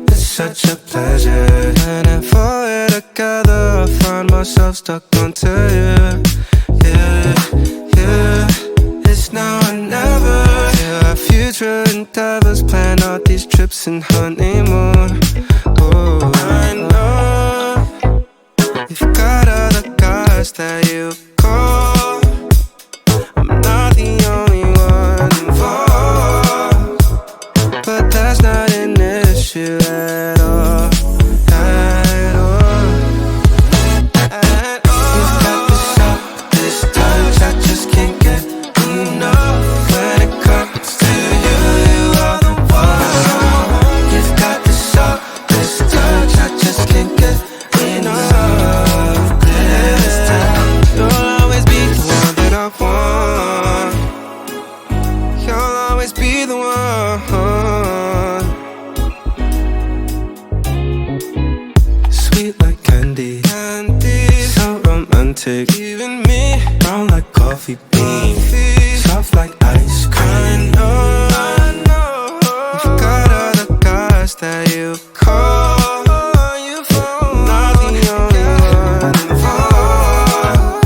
It's such a pleasure. And for it together, I find myself stuck onto you. Yeah, it's now or never. Yeah, our future endeavors, plan out these trips and honeymoon. Oh, I know you've got other guys that you call. I'm not the only one involved, but that's not an issue at all. At all. You've got this touch I just can't get enough. When it comes to you, you are the one. You've got this touch I just can't get enough. This time you'll always be the one that I want. You'll always be the one. Sweet like candy, so romantic. Even me, brown like coffee beans, soft like ice cream. I know you've got other guys that you call. Not the only one involved,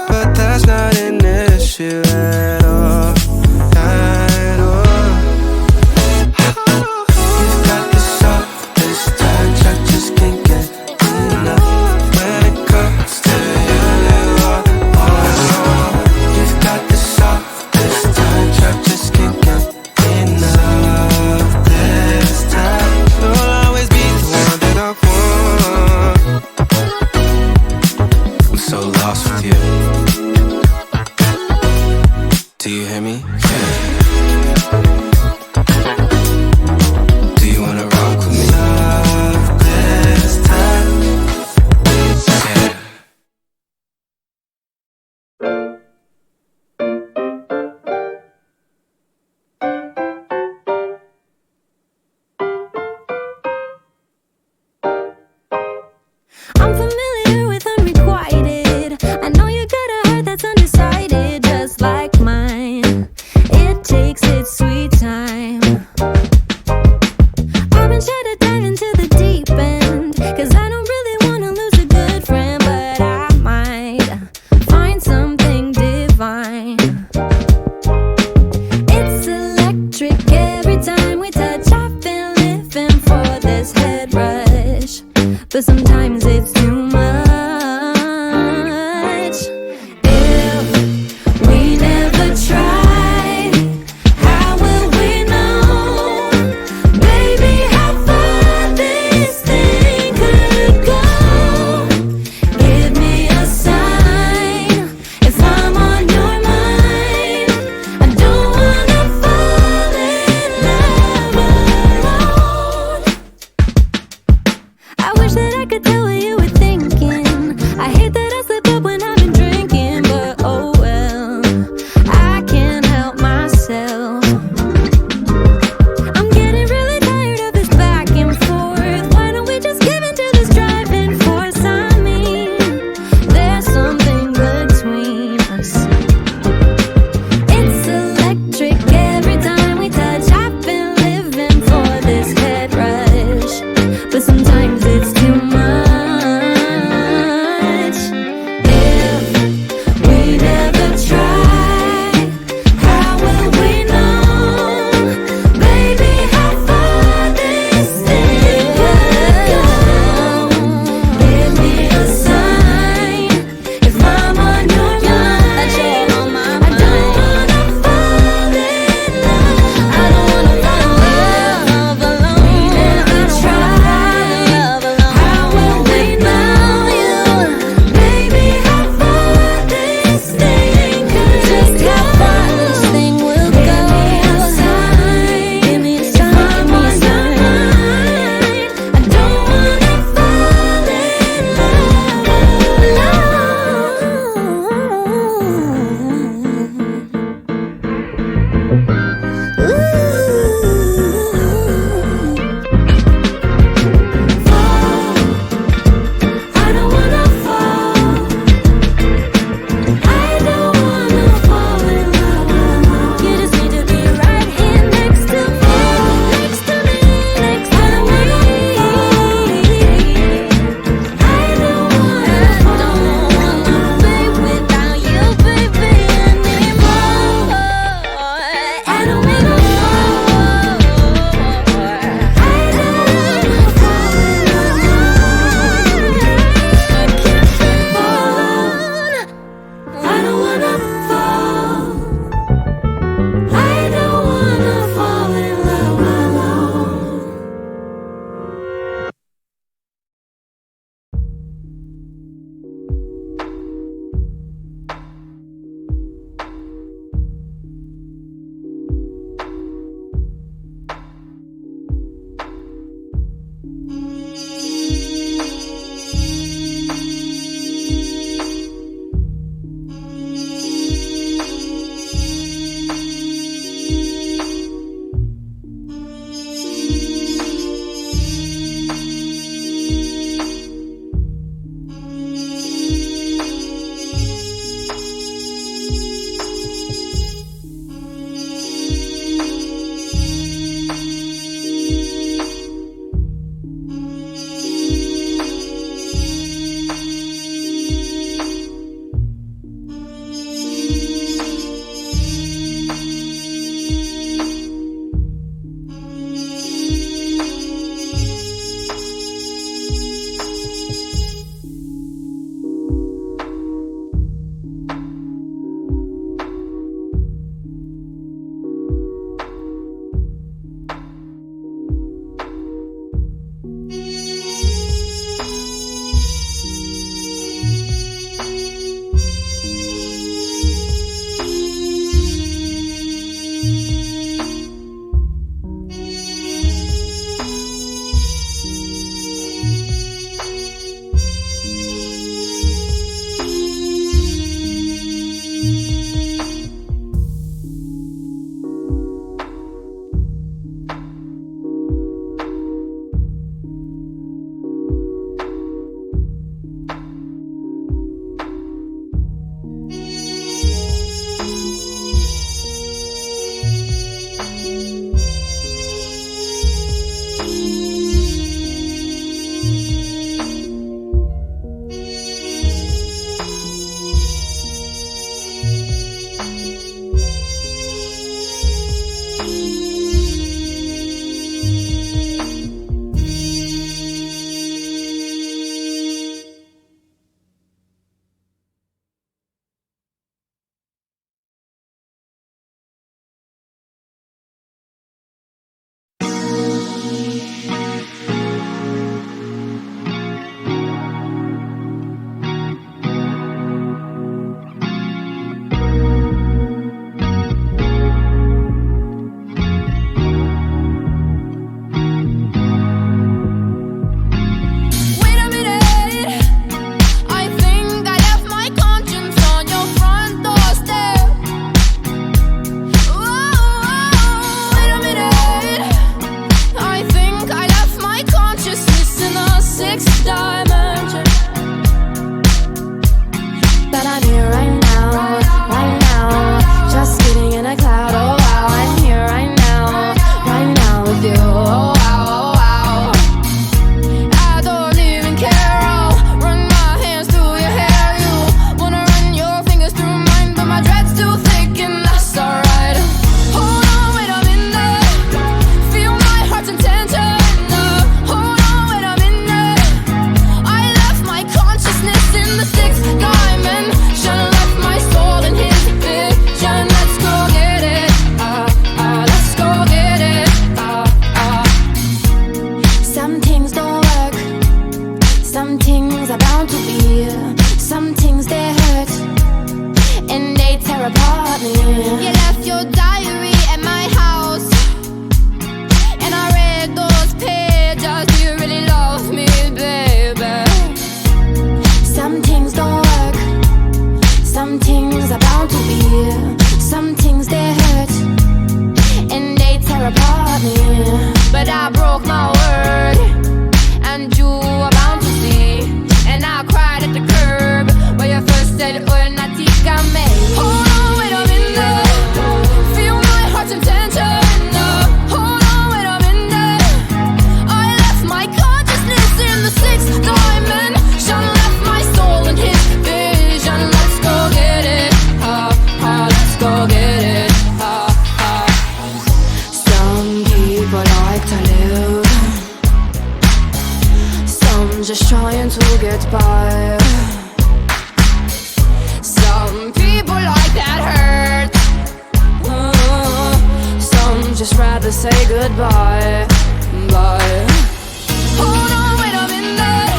but that's not an issue at all. At all. You've got this touch I just can't get enough. When it comes to you, you are the one. You've got this touch I just can't get enough. This time you'll always be the one that I want. I'm so lost with you. Do you hear me? Do you wanna rock with me? Love this time. Yeah. I'm familiar with unrequited. I know you got a heart that's undecided, just like mine. It takes its sweet time. I've been shy to dive into the deep end, 'cause I don't really wanna lose a good friend, but I might find something divine. It's electric every time we touch. I've been living for this head rush, but sometimes it's too much. If we never try, how will we know, baby, how far this thing could go? Give me a sign if apartment. You left your diary at my house, and I read those pages. Do you really love me, baby? Some things don't work, some things are bound to be. Some things they hurt, and they tear apart me. But I broke my word, and you are bound to see. And I cried at the curb where you first said, "Oh, Natika me." Hold on, wait a minute. Feel my heart's intention. Hold on, wait a minute. I left my consciousness in the sixth dimension. Left my soul in his vision. Let's go get it. Let's go get it. Some people like to live, some just trying to get by. Some people like that hurt, some just rather say goodbye. Bye. Hold on, wait a minute.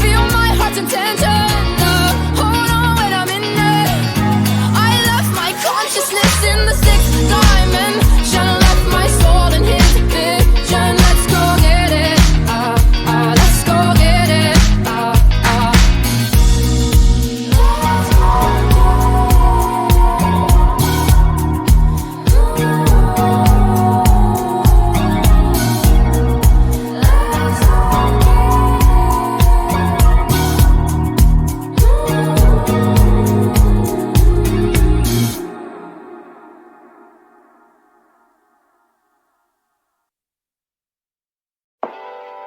Feel my heart's intention. Hold on, wait a minute. I left my consciousness in the sixth dimension. Left my soul in his vision. Let's go get it. Let's go get it.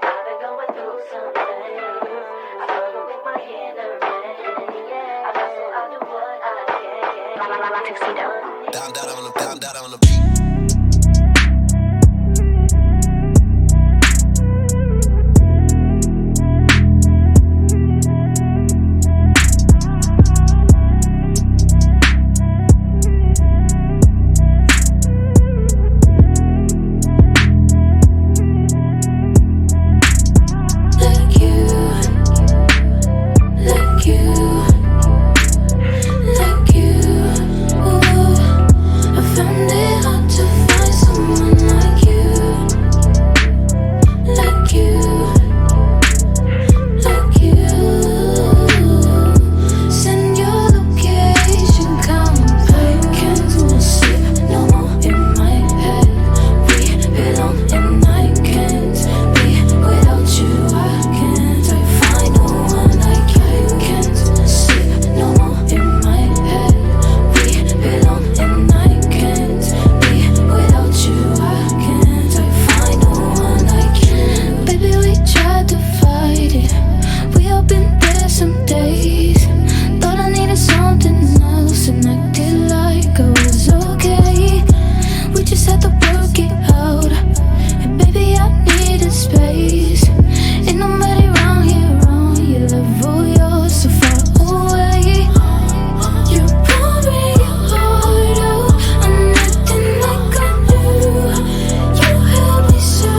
I've been going through something. I struggle with my inner man. I hustle, I do what I can. Tuxedo. Down on the beat. Like you, like you, like you. Ooh, I found it hard to find someone like you, like you, like you. Send your location, come back. Can't sleep no more in my head. We belong and I can't be without you. I can't find no one like you. Can't sleep no more in my head. We belong and I can't be without you. I can't find no one like you. Baby, we tried to fight it. We all been there some days. Thought I needed something else and acted like I was okay. We just had to work it out. And baby, I needed space. Ain't nobody around here on your level. You're so far away. You're pouring your heart out. I'm acting like I do. You held me so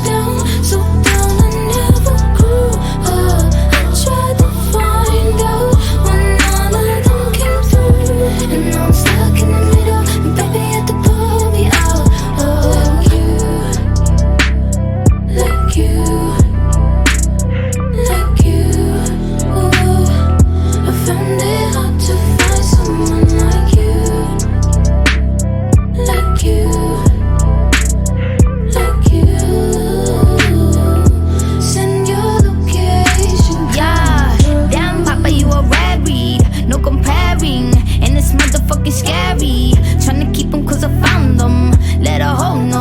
down I never grew up. I tried to find out when none of them came through. And now I'm stuck in the middle. And baby, you had to pull me out. Like you, like you, like you. Ooh, I found it hard to find someone like you, like you, like you. Send your location. Yeah, damn Papa, you a rare breed, no comparing. And it's motherfucking scary. Tryna keep them cause I found them. Let a hoe know